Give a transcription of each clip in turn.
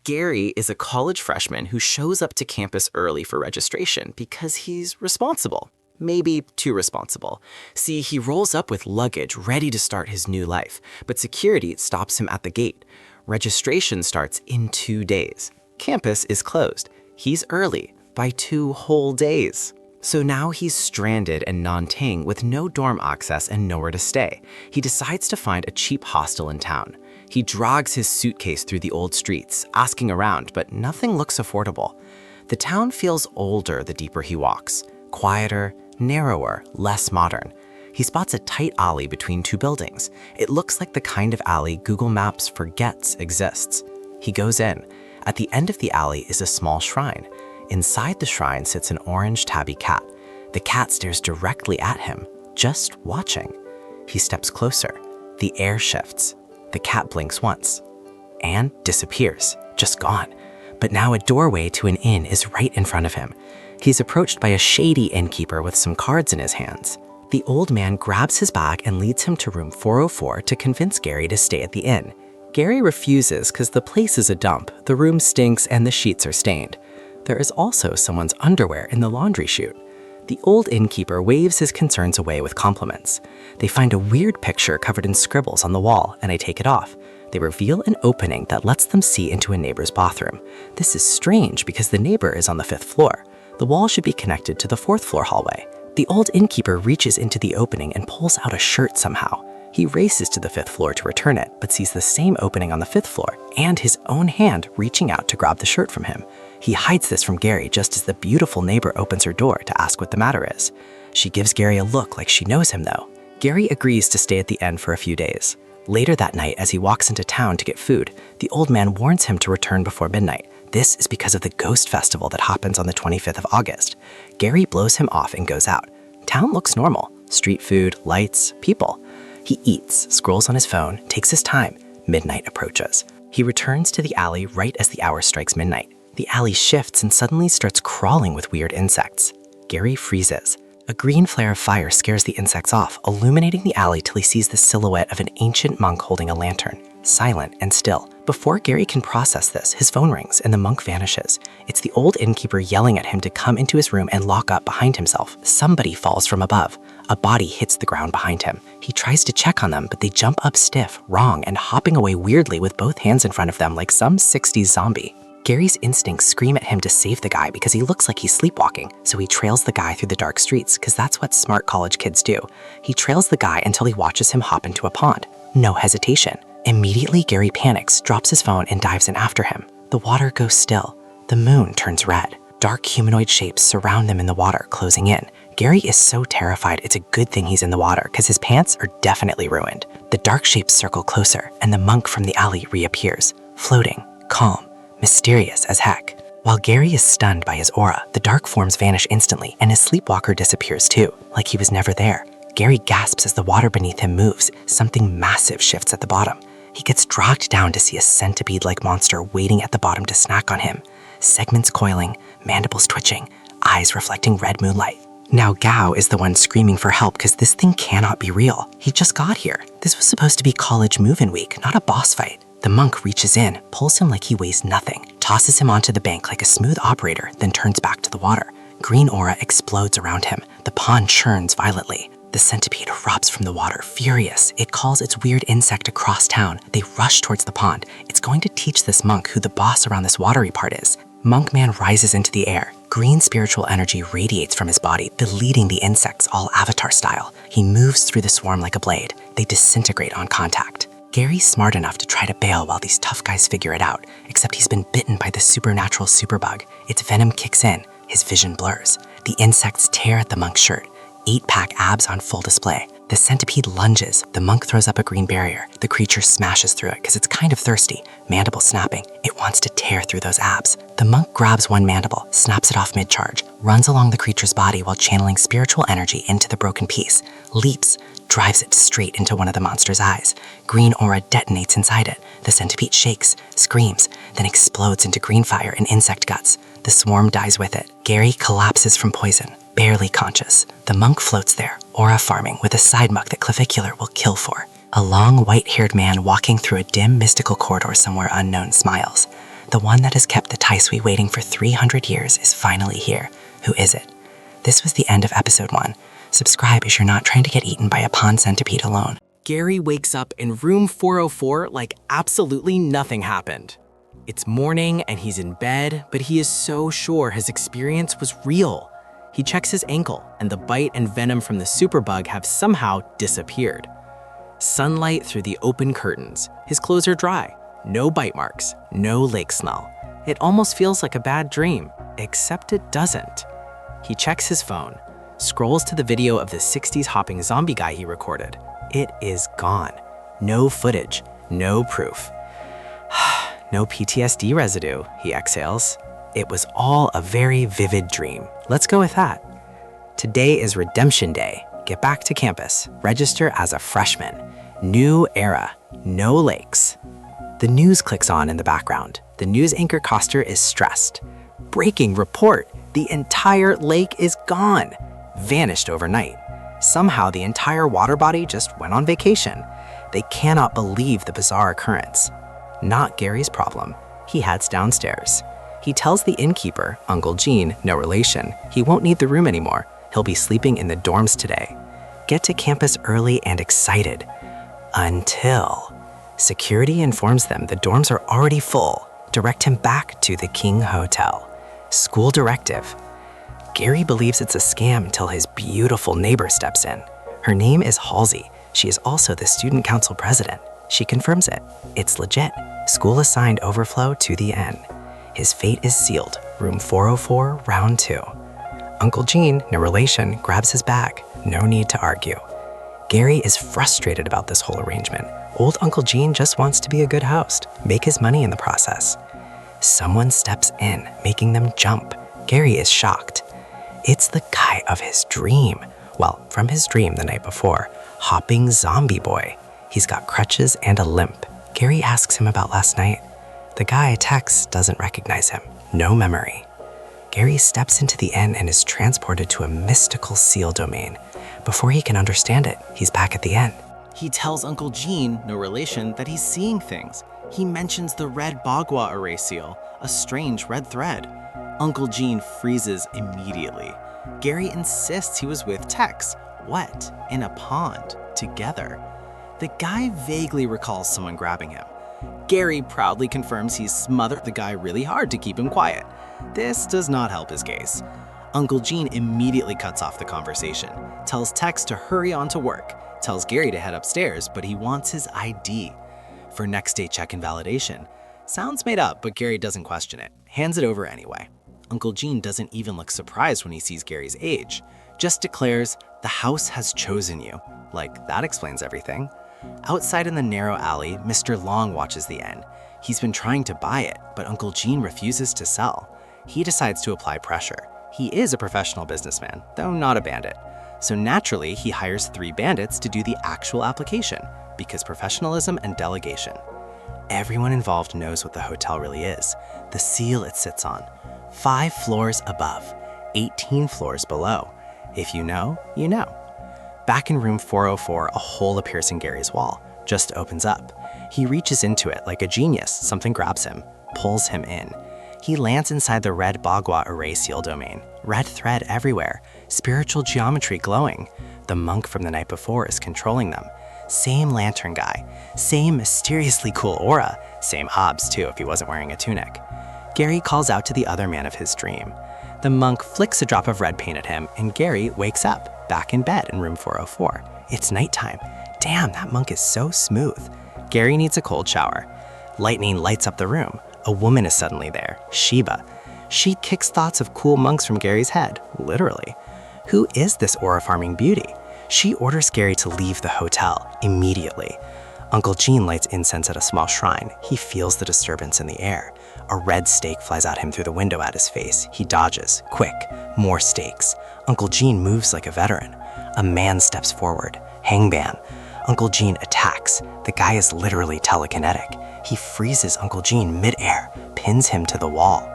Gary is a college freshman who shows up to campus early for registration because he's responsible. Maybe too responsible. See, he rolls up with luggage ready to start his new life, but security stops him at the gate. Registration starts in 2 days. Campus is closed. He's early by 2 whole days. So now he's stranded in Nanting with no dorm access and nowhere to stay. He decides to find a cheap hostel in town. He drags his suitcase through the old streets, asking around, but nothing looks affordable. The town feels older the deeper he walks. Quieter, narrower, less modern. He spots a tight alley between 2 buildings. It looks like the kind of alley Google Maps forgets exists. He goes in. At the end of the alley is a small shrine. Inside the shrine sits an orange tabby cat. The cat stares directly at him, just watching. He steps closer. The air shifts. The cat blinks once and disappears, just gone. But now a doorway to an inn is right in front of him. He's approached by a shady innkeeper with some cards in his hands. The old man grabs his bag and leads him to room 404 to convince Gary to stay at the inn. Gary refuses because the place is a dump, the room stinks, and the sheets are stained. There is also someone's underwear in the laundry chute. The old innkeeper waves his concerns away with compliments. They find a weird picture covered in scribbles on the wall, and I take it off. They reveal an opening that lets them see into a neighbor's bathroom. This is strange because the neighbor is on the 5th floor. The wall should be connected to the 4th floor hallway. The old innkeeper reaches into the opening and pulls out a shirt somehow. He races to the 5th floor to return it, but sees the same opening on the 5th floor and his own hand reaching out to grab the shirt from him. He hides this from Gary just as the beautiful neighbor opens her door to ask what the matter is. She gives Gary a look like she knows him though. Gary agrees to stay at the inn for a few days. Later that night, as he walks into town to get food, the old man warns him to return before midnight. This is because of the ghost festival that happens on the 25th of August. Gary blows him off and goes out. Town looks normal. Street food, lights, people. He eats, scrolls on his phone, takes his time. Midnight approaches. He returns to the alley right as the hour strikes midnight. The alley shifts and suddenly starts crawling with weird insects. Gary freezes. A green flare of fire scares the insects off, illuminating the alley till he sees the silhouette of an ancient monk holding a lantern, silent and still. Before Gary can process this, his phone rings and the monk vanishes. It's the old innkeeper yelling at him to come into his room and lock up behind himself. Somebody falls from above. A body hits the ground behind him. He tries to check on them, but they jump up stiff, wrong, and hopping away weirdly with both hands in front of them like some 60s zombie. Gary's instincts scream at him to save the guy because he looks like he's sleepwalking, so he trails the guy through the dark streets because that's what smart college kids do. He trails the guy until he watches him hop into a pond. No hesitation. Immediately, Gary panics, drops his phone, and dives in after him. The water goes still. The moon turns red. Dark humanoid shapes surround them in the water, closing in. Gary is so terrified it's a good thing he's in the water because his pants are definitely ruined. The dark shapes circle closer, and the monk from the alley reappears, floating, calm, mysterious as heck. While Gary is stunned by his aura, the dark forms vanish instantly, and his sleepwalker disappears too, like he was never there. Gary gasps as the water beneath him moves. Something massive shifts at the bottom. He gets dragged down to see a centipede-like monster waiting at the bottom to snack on him. Segments coiling, mandibles twitching, eyes reflecting red moonlight. Now Gao is the one screaming for help because this thing cannot be real. He just got here. This was supposed to be college move-in week, not a boss fight. The monk reaches in, pulls him like he weighs nothing, tosses him onto the bank like a smooth operator, then turns back to the water. Green aura explodes around him. The pond churns violently. The centipede erupts from the water, furious. It calls its weird insect across town. They rush towards the pond. It's going to teach this monk who the boss around this watery part is. Monkman rises into the air. Green spiritual energy radiates from his body, deleting the insects all Avatar style. He moves through the swarm like a blade. They disintegrate on contact. Gary's smart enough to try to bail while these tough guys figure it out, except he's been bitten by the supernatural superbug. Its venom kicks in. His vision blurs. The insects tear at the monk's shirt. 8-pack abs on full display. The centipede lunges. The monk throws up a green barrier. The creature smashes through it because it's kind of thirsty. Mandible snapping. It wants to tear through those abs. The monk grabs one mandible, snaps it off mid-charge, runs along the creature's body while channeling spiritual energy into the broken piece, leaps, drives it straight into one of the monster's eyes. Green aura detonates inside it. The centipede shakes, screams, then explodes into green fire and insect guts. The swarm dies with it. Gary collapses from poison, barely conscious. The monk floats there, aura farming with a side muck that Clavicular will kill for. A long, white-haired man walking through a dim, mystical corridor somewhere unknown smiles. The one that has kept the Tai Sui waiting for 300 years is finally here. Who is it? This was the end of episode 1. Subscribe if you're not trying to get eaten by a pond centipede alone. Gary wakes up in room 404 like absolutely nothing happened. It's morning and he's in bed, but he is so sure his experience was real. He checks his ankle and the bite and venom from the superbug have somehow disappeared. Sunlight through the open curtains. His clothes are dry. No bite marks, no lake smell. It almost feels like a bad dream, except it doesn't. He checks his phone, scrolls to the video of the 60s hopping zombie guy he recorded. It is gone. No footage, no proof. No PTSD residue, he exhales. It was all a very vivid dream. Let's go with that. Today is redemption day. Get back to campus. Register as a freshman. New era. No lakes. The news clicks on in the background. The news anchor Coster is stressed. Breaking report. The entire lake is gone. Vanished overnight. Somehow the entire water body just went on vacation. They cannot believe the bizarre occurrence. Not Gary's problem. He heads downstairs. He tells the innkeeper, Uncle Gene, no relation, he won't need the room anymore. He'll be sleeping in the dorms today. Get to campus early and excited. Until security informs them the dorms are already full. Direct him back to the Qing Hotel. School directive. Gary believes it's a scam until his beautiful neighbor steps in. Her name is Halsey. She is also the student council president. She confirms it. It's legit. School assigned overflow to the N. His fate is sealed. Room 404, round 2. Uncle Gene, no relation, grabs his bag. No need to argue. Gary is frustrated about this whole arrangement. Old Uncle Gene just wants to be a good host, make his money in the process. Someone steps in, making them jump. Gary is shocked. It's the guy of his dream. Well, from his dream the night before, hopping zombie boy. He's got crutches and a limp. Gary asks him about last night. The guy texts doesn't recognize him. No memory. Gary steps into the inn and is transported to a mystical seal domain. Before he can understand it, he's back at the inn. He tells Uncle Gene, no relation, that he's seeing things. He mentions the red bagua array seal, a strange red thread. Uncle Gene freezes immediately. Gary insists he was with Tex, wet, in a pond, together. The guy vaguely recalls someone grabbing him. Gary proudly confirms he's smothered the guy really hard to keep him quiet. This does not help his case. Uncle Gene immediately cuts off the conversation, tells Tex to hurry on to work, tells Gary to head upstairs, but he wants his ID for next day check and validation. Sounds made up, but Gary doesn't question it, hands it over anyway. Uncle Gene doesn't even look surprised when he sees Gary's age, just declares, "The house has chosen you." Like, that explains everything. Outside in the narrow alley, Mr. Long watches the inn. He's been trying to buy it, but Uncle Gene refuses to sell. He decides to apply pressure. He is a professional businessman, though not a bandit. So naturally, he hires 3 bandits to do the actual application, because professionalism and delegation. Everyone involved knows what the hotel really is, the seal it sits on. 5 floors above, 18 floors below. If you know, you know. Back in room 404, a hole appears in Gary's wall, just opens up. He reaches into it like a genius, something grabs him, pulls him in. He lands inside the red bagua array seal domain. Red thread everywhere, spiritual geometry glowing. The monk from the night before is controlling them. Same lantern guy, same mysteriously cool aura, same obs too if he wasn't wearing a tunic. Gary calls out to the other man of his dream. The monk flicks a drop of red paint at him and Gary wakes up, back in bed in room 404. It's nighttime. Damn, that monk is so smooth. Gary needs a cold shower. Lightning lights up the room. A woman is suddenly there, Sheba. She kicks thoughts of cool monks from Gary's head, literally. Who is this aura-farming beauty? She orders Gary to leave the hotel immediately. Uncle Gene lights incense at a small shrine. He feels the disturbance in the air. A red stake flies at him through the window at his face. He dodges. Quick, more stakes. Uncle Gene moves like a veteran. A man steps forward. Hangban. Uncle Gene attacks. The guy is literally telekinetic. He freezes Uncle Gene mid-air, pins him to the wall.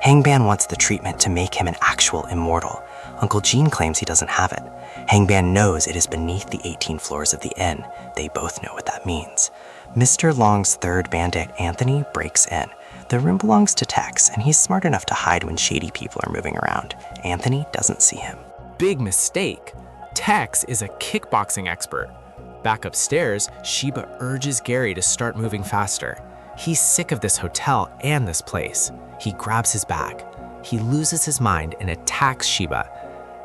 Hangban wants the treatment to make him an actual immortal. Uncle Gene claims he doesn't have it. Hangban knows it is beneath the 18 floors of the inn. They both know what that means. Mr. Long's third bandit, Anthony, breaks in. The room belongs to Tex, and he's smart enough to hide when shady people are moving around. Anthony doesn't see him. Big mistake. Tex is a kickboxing expert. Back upstairs, Sheba urges Gary to start moving faster. He's sick of this hotel and this place. He grabs his bag. He loses his mind and attacks Sheba.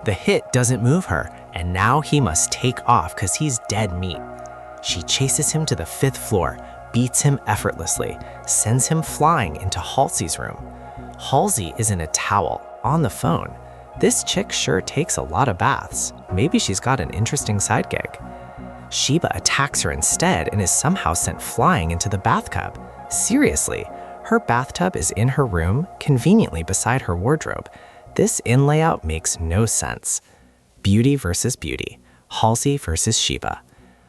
The hit doesn't move her, and now he must take off because he's dead meat. She chases him to the 5th floor, beats him effortlessly, sends him flying into Halsey's room. Halsey is in a towel, on the phone. This chick sure takes a lot of baths. Maybe she's got an interesting side gig. Sheba attacks her instead and is somehow sent flying into the bathtub. Seriously, her bathtub is in her room, conveniently beside her wardrobe. This in-layout makes no sense. Beauty versus beauty. Halsey versus Sheba.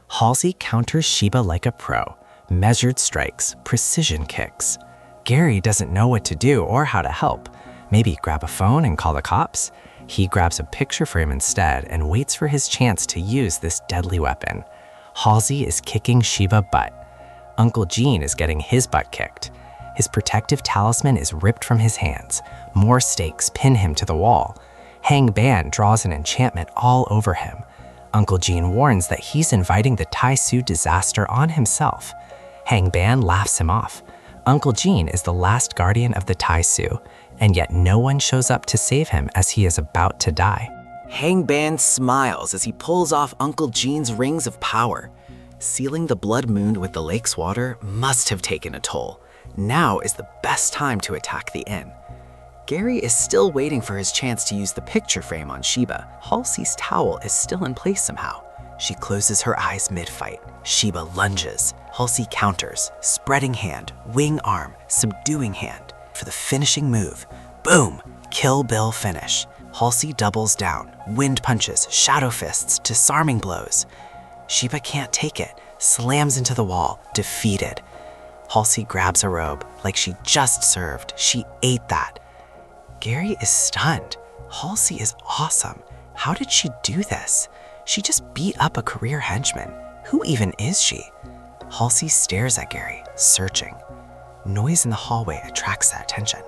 Halsey counters Sheba like a pro. Measured strikes, precision kicks. Gary doesn't know what to do or how to help. Maybe grab a phone and call the cops? He grabs a picture frame instead and waits for his chance to use this deadly weapon. Halsey is kicking Sheba butt. Uncle Gene is getting his butt kicked. His protective talisman is ripped from his hands. More stakes pin him to the wall. Hang Ban draws an enchantment all over him. Uncle Gene warns that he's inviting the Tai Su disaster on himself. Hang Ban laughs him off. Uncle Gene is the last guardian of the Tai Su, and yet no one shows up to save him as he is about to die. Hang Ban smiles as he pulls off Uncle Gene's rings of power. Sealing the blood moon with the lake's water must have taken a toll. Now is the best time to attack the inn. Gary is still waiting for his chance to use the picture frame on Sheba. Halsey's towel is still in place somehow. She closes her eyes mid-fight. Sheba lunges. Halsey counters. Spreading hand, wing arm, subduing hand. For the finishing move. Boom! Kill Bill finish. Halsey doubles down. Wind punches, shadow fists, disarming blows. Sheba can't take it. Slams into the wall, defeated. Halsey grabs a robe, like she just served. She ate that. Gary is stunned. Halsey is awesome. How did she do this? She just beat up a career henchman. Who even is she? Halsey stares at Gary, searching. Noise in the hallway attracts that attention.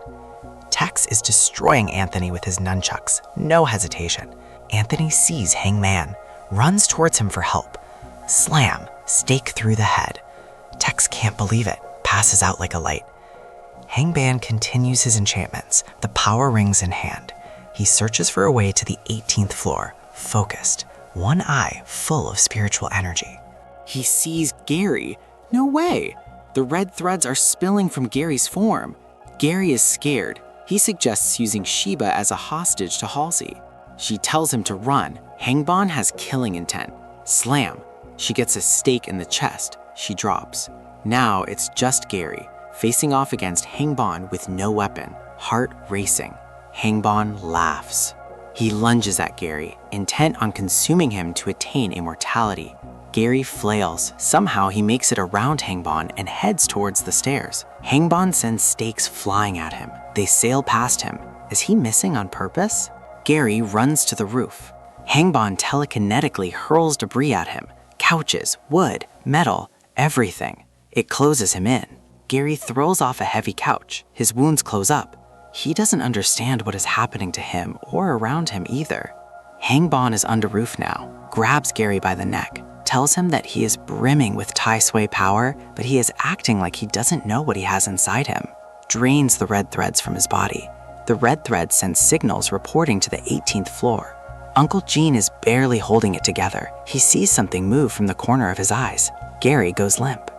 Tex is destroying Anthony with his nunchucks, no hesitation. Anthony sees Hang Man, runs towards him for help. Slam, stake through the head. Tex can't believe it, passes out like a light. Hang Man continues his enchantments, the power rings in hand. He searches for a way to the 18th floor, focused, one eye full of spiritual energy. He sees Gary. No way! The red threads are spilling from Gary's form. Gary is scared. He suggests using Sheba as a hostage to Halsey. She tells him to run. Hangban has killing intent. Slam. She gets a stake in the chest. She drops. Now it's just Gary, facing off against Hangban with no weapon, heart racing. Hangban laughs. He lunges at Gary, intent on consuming him to attain immortality. Gary flails. Somehow he makes it around Hangban and heads towards the stairs. Hangban sends stakes flying at him. They sail past him. Is he missing on purpose? Gary runs to the roof. Hangban telekinetically hurls debris at him. Couches, wood, metal, everything. It closes him in. Gary throws off a heavy couch. His wounds close up. He doesn't understand what is happening to him or around him either. Hangban is under roof now, grabs Gary by the neck, tells him that he is brimming with Tai Sui power, but he is acting like he doesn't know what he has inside him. Drains the red threads from his body. The red thread sends signals reporting to the 18th floor. Uncle Gene is barely holding it together. He sees something move from the corner of his eyes. Gary goes limp.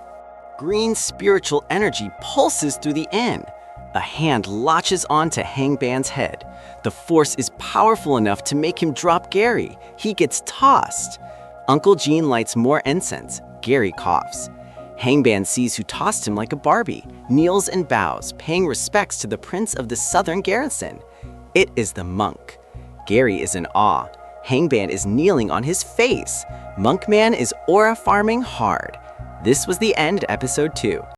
Green spiritual energy pulses through the inn. A hand latches onto Hangban's head. The force is powerful enough to make him drop Gary. He gets tossed. Uncle Gene lights more incense. Gary coughs. Hangban sees who tossed him like a Barbie, kneels and bows, paying respects to the prince of the southern garrison. It is the monk. Gary is in awe. Hangban is kneeling on his face. Monkman is aura farming hard. This was the end of episode 2.